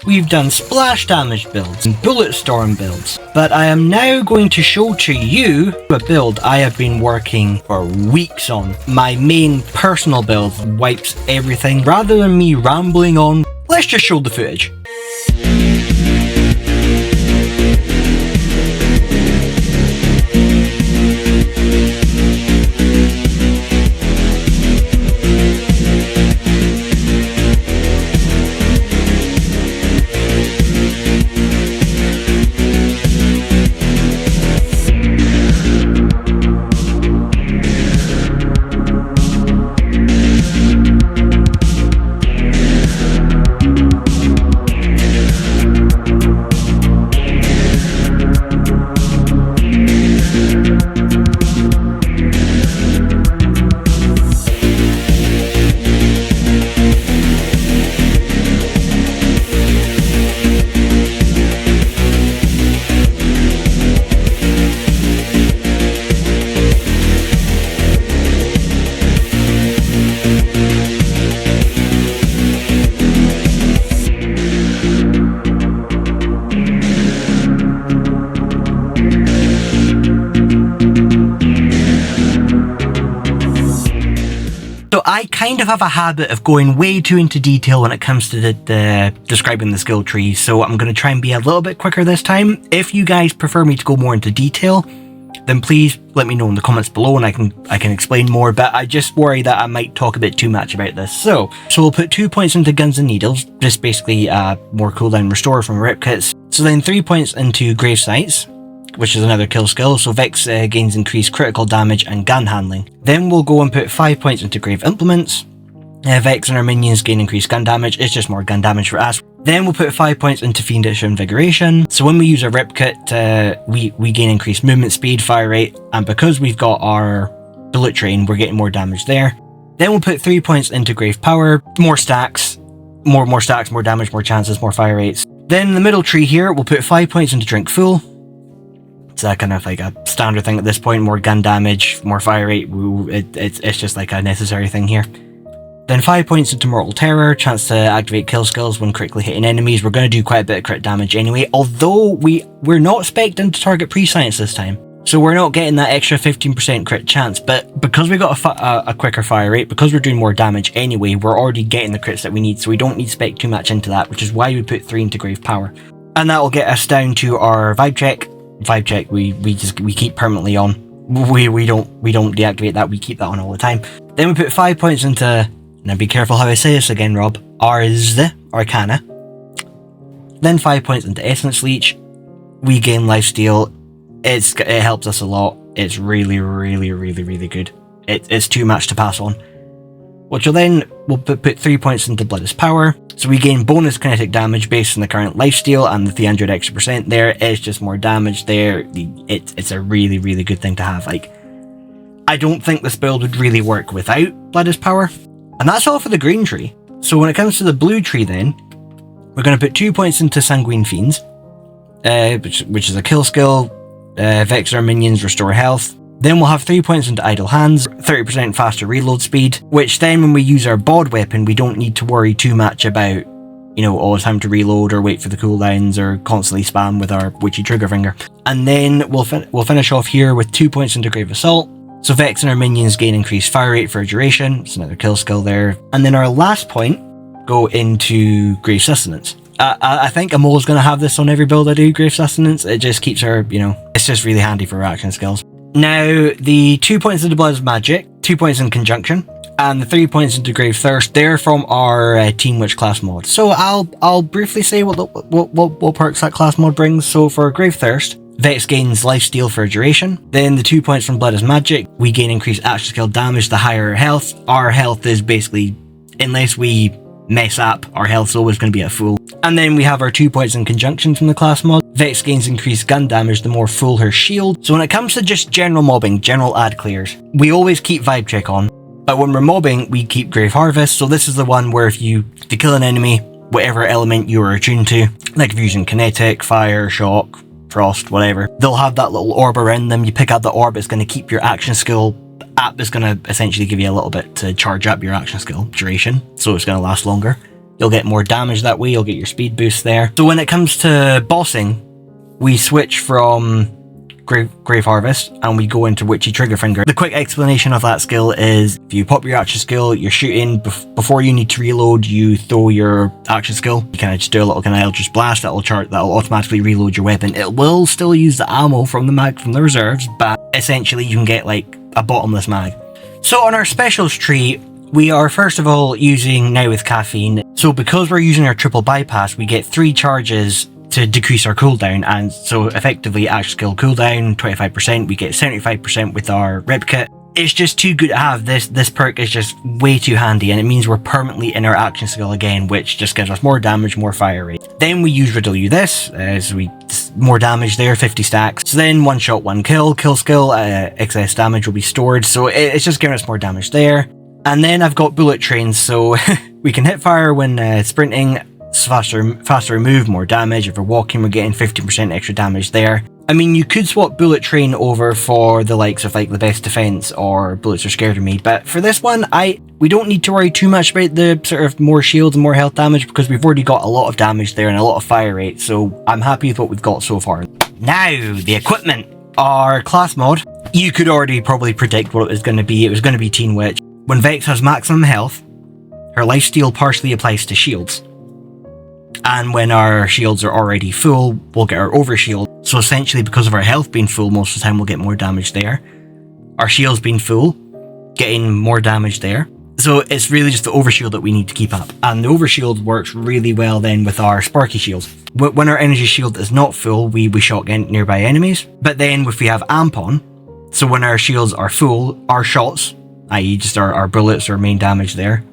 We've done splash damage builds and bullet storm builds, but I am now going to show to you a build I have been working for weeks on. My main personal build wipes everything. Rather than me rambling on, let's just show the footage. So I kind of have a habit of going way too into detail when it comes to describing the skill tree, so I'm going to try and be a little bit quicker this time. If you guys prefer me to go more into detail, then please let me know in the comments below and I can explain more, but I just worry that I might talk a bit too much about this. So we'll put 2 points into guns and needles, just basically more cooldown restore from rip kits. So then 3 points into grave sights, which is another kill skill, so Vex gains increased critical damage and gun handling. Then we'll go and put 5 points into grave implements. Vex and our minions gain increased gun damage, it's just more gun damage for us. Then we'll put 5 points into fiendish invigoration, so when we use a rip kit, we gain increased movement speed, fire rate, and because we've got our bullet train, we're getting more damage there. Then we'll put 3 points into grave power, more stacks, more stacks, more damage, more chances, more fire rates. Then in the middle tree here, we'll put 5 points into drink full. It's kind of like a standard thing at this point, more gun damage, more fire rate, it's just like a necessary thing here. Then 5 points into mortal terror, chance to activate kill skills when critically hitting enemies. We're going to do quite a bit of crit damage anyway, although we're not spec'd into target pre-science this time. So we're not getting that extra 15% crit chance, but because we got a quicker fire rate, because we're doing more damage anyway, we're already getting the crits that we need, so we don't need to spec too much into that, which is why we put 3 into grave power. And that will get us down to our vibe check. Vibe check we keep permanently on. We don't deactivate that, we keep that on all the time. Then we put 5 points into, now be careful how I say this again, Rob, Arcana. Then 5 points into Essence Leech. We gain lifesteal. It helps us a lot. It's really good. It's too much to pass on. Which we'll put 3 points into Blood is Power. So we gain bonus kinetic damage based on the current lifesteal and the 300 extra percent there. It's just more damage there. It's a really good thing to have. Like, I don't think this build would really work without Blood is Power. And that's all for the green tree. So when it comes to the blue tree then, we're going to put 2 points into Sanguine Fiends, which is a kill skill. Vex our minions, restore health. Then we'll have 3 points into Idle Hands, 30% faster reload speed, which then when we use our bod weapon, we don't need to worry too much about, all the time to reload or wait for the cooldowns or constantly spam with our witchy trigger finger. And then we'll finish off here with 2 points into Grave Assault. So Vex and our minions gain increased fire rate for a duration. It's another kill skill there. And then our last point, go into Grave Sustenance. I think a mole's going to have this on every build I do, Grave Sustenance. It just keeps her, it's just really handy for her action skills. Now, the 2 points into Blood is Magic, 2 points in Conjunction, and the 3 points into Grave Thirst, they're from our Teen Witch class mod. So I'll briefly say what perks that class mod brings. So for Grave Thirst, Vex gains lifesteal for a duration. Then the 2 points from Blood is Magic, we gain increased action skill damage the higher our health. Our health is basically, unless we mess up, our health's always going to be at full. And then we have our 2 points in Conjunction from the class mod. Vex gains increased gun damage the more full her shield. So when it comes to just general mobbing, general ad clears, we always keep Vibe Check on. But when we're mobbing, we keep Grave Harvest. So this is the one where if you kill an enemy, whatever element you are attuned to, like if you're using kinetic, fire, shock, frost, whatever, they'll have that little orb around them. You pick up the orb, it's going to keep your action skill up. It's going to essentially give you a little bit to charge up your action skill duration, so it's going to last longer. You'll get more damage that way, you'll get your speed boost there. So when it comes to bossing, we switch from Grave Harvest and we go into Witchy Triggerfinger. The quick explanation of that skill is if you pop your action skill, you're shooting, before you need to reload, you throw your action skill. You kind of just do a little kind of Eldritch Blast, that'll automatically reload your weapon. It will still use the ammo from the reserves, but essentially you can get like a bottomless mag. So on our specials tree, we are first of all using Now with Caffeine. So because we're using our triple bypass, we get 3 charges to decrease our cooldown, and so effectively action skill cooldown 25%, we get 75% with our rep kit. It's just too good to have. This perk is just way too handy, and it means we're permanently in our action skill again, which just gives us more damage, more fire rate. Then we use Riddle You This, so more damage there, 50 stacks. So then one shot, one kill skill, excess damage will be stored, so it's just giving us more damage there. And then I've got Bullet Train, so we can hit fire when sprinting, faster move, more damage. If we're walking, we're getting 15% extra damage there. I mean, you could swap Bullet Train over for the likes of like the Best Defense or Bullets Are Scared of Me, but for this one, we don't need to worry too much about the sort of more shields and more health damage because we've already got a lot of damage there and a lot of fire rate, so I'm happy with what we've got so far. Now, the equipment. Our class mod, you could already probably predict what it was going to be. It was going to be Teen Witch. When Vex has maximum health, her lifesteal partially applies to shields. And when our shields are already full, we'll get our overshield. So essentially, because of our health being full, most of the time we'll get more damage there. Our shields being full, getting more damage there. So it's really just the overshield that we need to keep up. And the overshield works really well then with our sparky shields. When our energy shield is not full, we shotgun nearby enemies. But then if we have amp on, so when our shields are full, our shots, i.e. just our bullets or main damage there,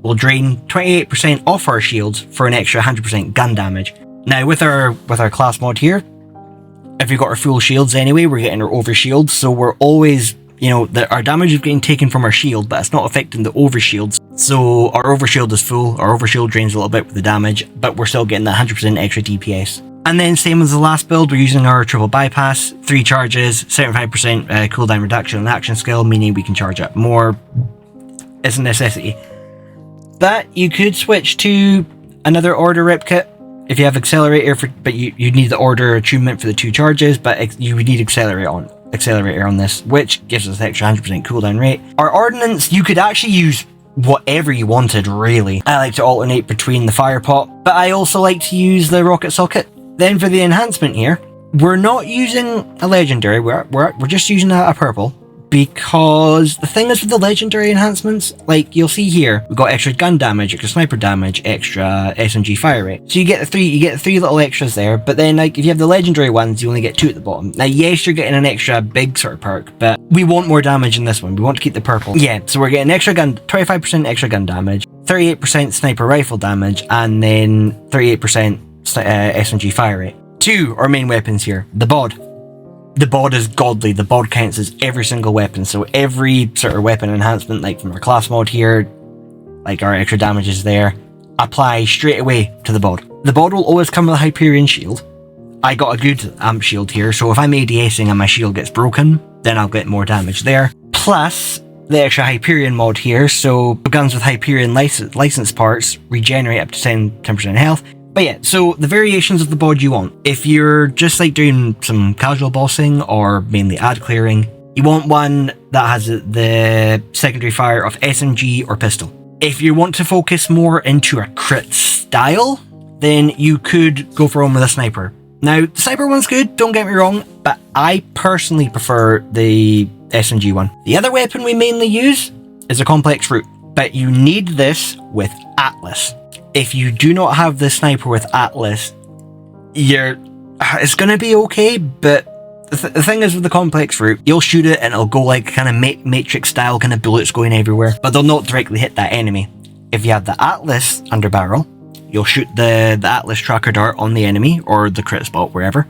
will drain 28% off our shields for an extra 100% gun damage. Now with our class mod here, if we've got our full shields anyway, we're getting our overshield, so we're always, our damage is getting taken from our shield, but it's not affecting the overshields. So our overshield is full, our overshield drains a little bit with the damage, but we're still getting that 100% extra DPS. And then same as the last build, we're using our triple bypass, 3 charges, 75% cooldown reduction on action skill, meaning we can charge up more. It's a necessity. But you could switch to another order rep kit if you have accelerator, but you need the order attunement for the 2 charges, but you would need accelerator on this, which gives us extra 100% cooldown rate. Our ordnance, you could actually use whatever you wanted, really. I like to alternate between the fire pot, but I also like to use the rocket socket. Then for the enhancement here, we're not using a legendary, we're just using a purple. Because the thing is with the legendary enhancements, like you'll see here, we've got extra gun damage, extra sniper damage, extra SMG fire rate. So you get the 3 little extras there, but then like if you have the legendary ones, you only get 2 at the bottom. Now yes, you're getting an extra big sort of perk, but we want more damage in this one. We want to keep the purple. Yeah, so we're getting extra gun, 25% extra gun damage, 38% sniper rifle damage, and then 38% SMG fire rate. 2 our main weapons here, the bod. The bod is godly. The bod counts as every single weapon. So every sort of weapon enhancement, like from our class mod here, like our extra damage is there, apply straight away to the bod. The bod will always come with a Hyperion shield. I got a good amp shield here, so if I'm ADSing and my shield gets broken, then I'll get more damage there. Plus the extra Hyperion mod here, so guns with Hyperion license parts regenerate up to 10% health. But yeah, so the variations of the bod you want. If you're just like doing some casual bossing or mainly ad clearing, you want one that has the secondary fire of SMG or pistol. If you want to focus more into a crit style, then you could go for one with a sniper. Now, the sniper one's good, don't get me wrong, but I personally prefer the SMG one. The other weapon we mainly use is a complex root, but you need this with Atlas. If you do not have the sniper with Atlas, it's going to be okay, but the thing is with the complex route, you'll shoot it and it'll go like kind of Matrix style, kind of bullets going everywhere, but they'll not directly hit that enemy. If you have the Atlas under barrel, you'll shoot the Atlas tracker dart on the enemy or the crit spot, wherever.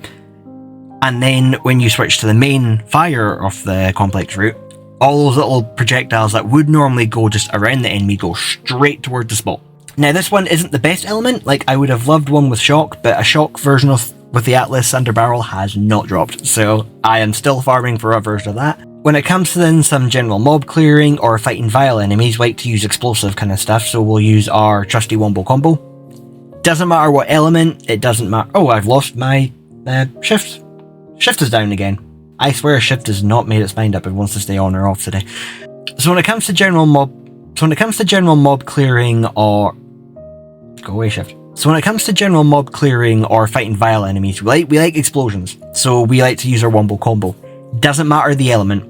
And then when you switch to the main fire of the complex route, all those little projectiles that would normally go just around the enemy go straight toward the spot. Now this one isn't the best element, like I would have loved one with shock, but a shock version with the Atlas under barrel has not dropped, so I am still farming for a version of that. When it comes to then some general mob clearing or fighting vile enemies, we like to use explosive kind of stuff, so we'll use our trusty wombo combo. Doesn't matter what element, it doesn't matter. Oh, I've lost my shift. Shift is down again. I swear shift has not made its mind up if it wants to stay on or off today. So when it comes to general mob clearing or... Go away, shift. So when it comes to general mob clearing or fighting vile enemies, we like explosions. So we like to use our wombo combo. Doesn't matter the element.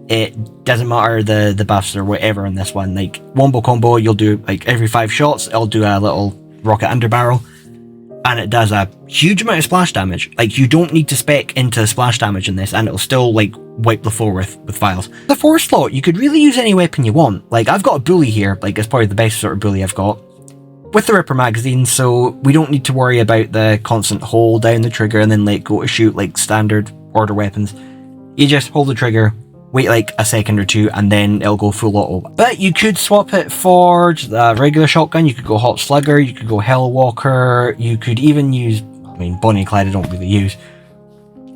It doesn't matter the buffs or whatever in this one. Like, wombo combo, you'll do like every 5 shots, it'll do a little rocket underbarrel. And it does a huge amount of splash damage. Like, you don't need to spec into splash damage in this, and it'll still, like, wipe the floor with vials. The 4 slot, you could really use any weapon you want. Like, I've got a bully here. Like, it's probably the best sort of bully I've got. With the Ripper magazine, so we don't need to worry about the constant hold down the trigger and then let go to shoot like standard order weapons. You just hold the trigger, wait like a second or two, and then it'll go full auto. But you could swap it for a regular shotgun, you could go Hot Slugger, you could go Hellwalker, you could even use, I mean, Bonnie and Clyde I don't really use.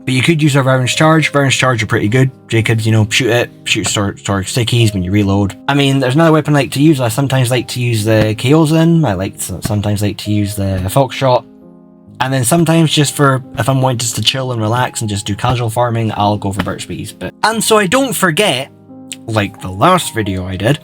But you could use a Rounds Charge. Rounds Charge are pretty good. Jacobs, you know, shoot store stickies when you reload. I mean, there's another weapon I like to use. I sometimes like to use the Chaosin. Sometimes like to use the Foxshot. And then sometimes just for, if I'm wanting just to chill and relax and just do casual farming, I'll go for Burst Bees. And so I don't forget, like the last video I did,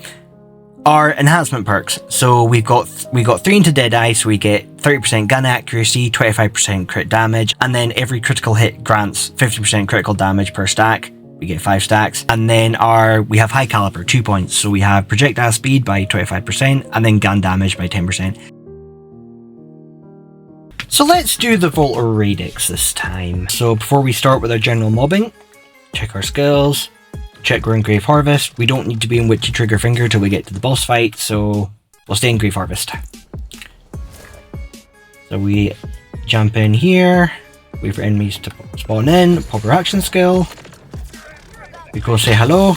our enhancement perks. So we got 3 into Deadeye, so we get 30% gun accuracy, 25% crit damage, and then every critical hit grants 50% critical damage per stack. We get 5 stacks, and then we have high caliber, 2 points. So we have projectile speed by 25%, and then gun damage by 10%. So let's do the Volter Radix this time. So before we start with our general mobbing, check our skills. Check we're in Grave Harvest. We don't need to be in Witchy Trigger Finger till we get to the boss fight, so we'll stay in Grave Harvest. So we jump in here, wait for enemies to spawn in, pop our action skill. We go say hello,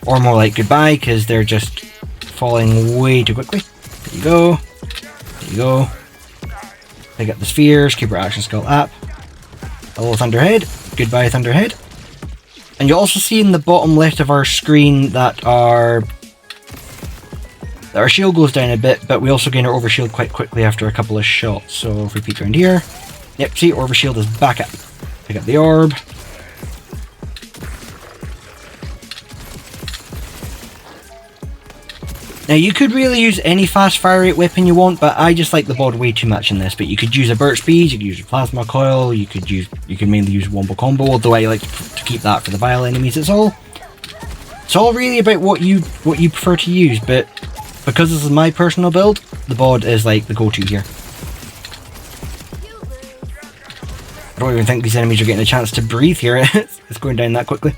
or more like goodbye, because they're just falling way too quickly. There you go. There you go. Pick up the spheres, keep our action skill up. Hello Thunderhead. Goodbye Thunderhead. And you'll also see in the bottom left of our screen that our shield goes down a bit, but we also gain our overshield quite quickly after a couple of shots. So if we peek around here, yep, see, overshield is back up. Pick up the orb. Now you could really use any fast fire rate weapon you want, but I just like the bod way too much in this. But you could use a Burst Bees, you could use a Plasma Coil, you could mainly use Wombo Combo, although I like to keep that for the vile enemies. It's all really about what you prefer to use, but because this is my personal build, the bod is like the go-to here. I don't even think these enemies are getting a chance to breathe here. It's going down that quickly.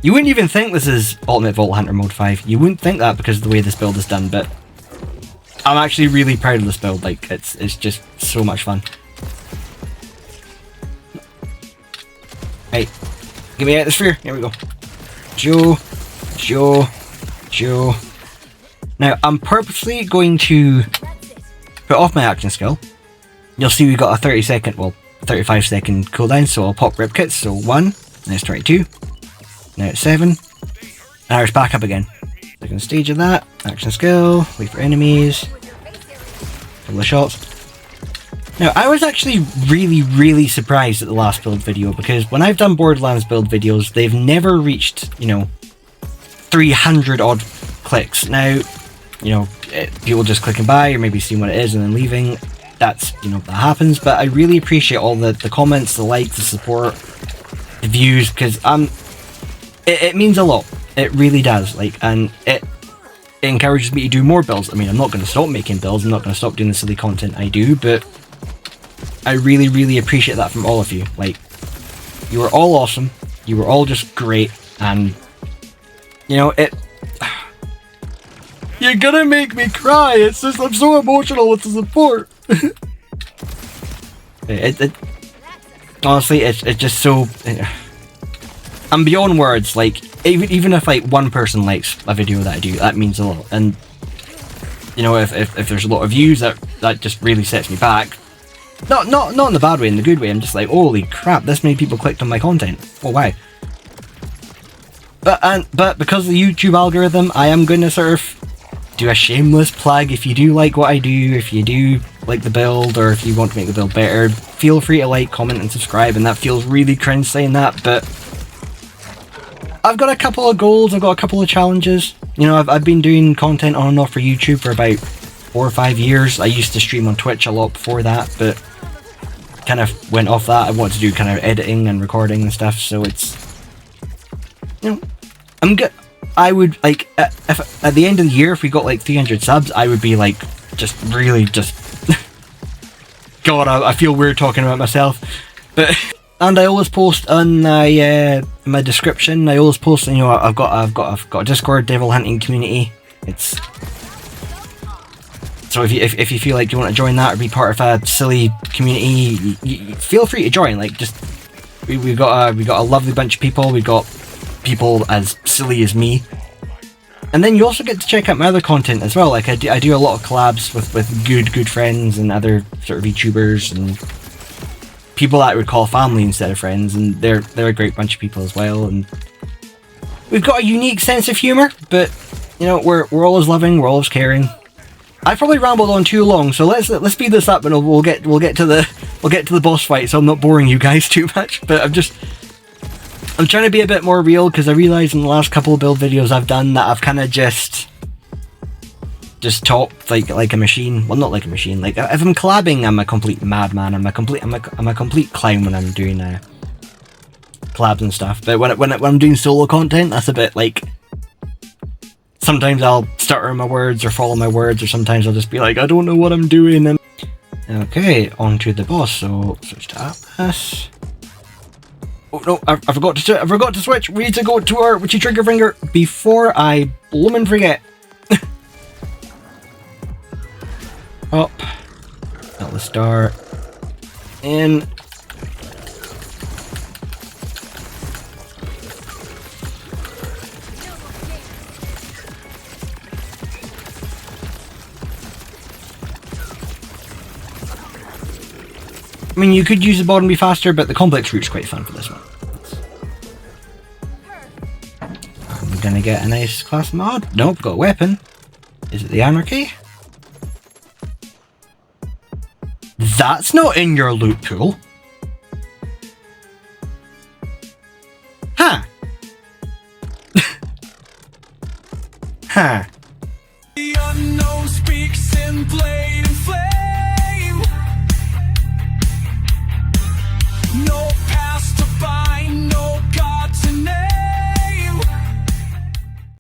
You wouldn't even think this is Ultimate Vault Hunter Mode 5. You wouldn't think that because of the way this build is done, but I'm actually really proud of this build. Like, it's just so much fun. Hey, get me out of the sphere. Here we go. Joe. Now, I'm purposely going to put off my action skill. You'll see we got a 35-second cooldown, so I'll pop rip kits. So 1, now it's 22. Now it's 7. Now it's back up again. Second stage of that. Action skill. Wait for enemies. Couple of shots. Now I was actually really surprised at the last build video, because when I've done Borderlands build videos, they've never reached, 300 odd clicks. Now, people just clicking by or maybe seeing what it is and then leaving. That's, that happens. But I really appreciate all the comments, the likes, the support, the views, because it means a lot. It really does. And it encourages me to do more builds. I mean, I'm not going to stop making builds. I'm not going to stop doing the silly content I do, but I really appreciate that from all of you. You were all awesome. You were all just great. And, you're gonna make me cry. It's just, I'm so emotional with the support. Honestly, it's just so... I'm beyond words. Even if one person likes a video that I do, that means a lot. And if there's a lot of views, that just really sets me back. Not in the bad way, in the good way. I'm just like, holy crap, this many people clicked on my content. Oh wow. But because of the YouTube algorithm, I am going to sort of do a shameless plug. If you do like what I do, if you do like the build, or if you want to make the build better, feel free to like, comment, and subscribe. And that feels really cringe saying that, but I've got a couple of goals. I've got a couple of challenges. You know, I've been doing content on and off for YouTube for about 4 or 5 years. I used to stream on Twitch a lot before that, but kind of went off that. I want to do kind of editing and recording and stuff, so it's, you know, I'm good. I would like, if at the end of the year, if we got like 300 subs, I would be like, just really just God, I feel weird talking about myself, but and I always post on my description. I always post, you know, I've got a Discord devil hunting community. It's so if you feel like you want to join that or be part of a silly community, you feel free to join. Like, just we got a lovely bunch of people. We got people as silly as me, and then you also get to check out my other content as well. Like I do a lot of collabs with good friends and other sort of VTubers and people that I would call family instead of friends, and they're a great bunch of people as well. And we've got a unique sense of humor, but you know, we're always loving, we're always caring. I probably rambled on too long, so let's speed this up, and we'll get to the boss fight, so I'm not boring you guys too much. But I'm trying to be a bit more real, because I realised in the last couple of build videos I've done that I've kind of just talked like a machine. Well, not like a machine. Like, if I'm collabing, I'm a complete madman. I'm a complete clown when I'm doing collabs and stuff. But when I'm doing solo content, that's a bit like, sometimes I'll stutter my words or follow my words, or sometimes I'll just be like, I don't know what I'm doing. And okay, on to the boss. So switch to Atlas. Oh no, I forgot to switch. We need to go to our witchy trigger finger before I bloomin' forget. Up. Atlas star. In. I mean, you could use the bot and be faster, but the complex route's quite fun for this one. I'm gonna get a nice class mod. Nope, got a weapon. Is it the Anarchy? That's not in your loot pool. Huh. Huh. The unknown speaks in blade and flame. No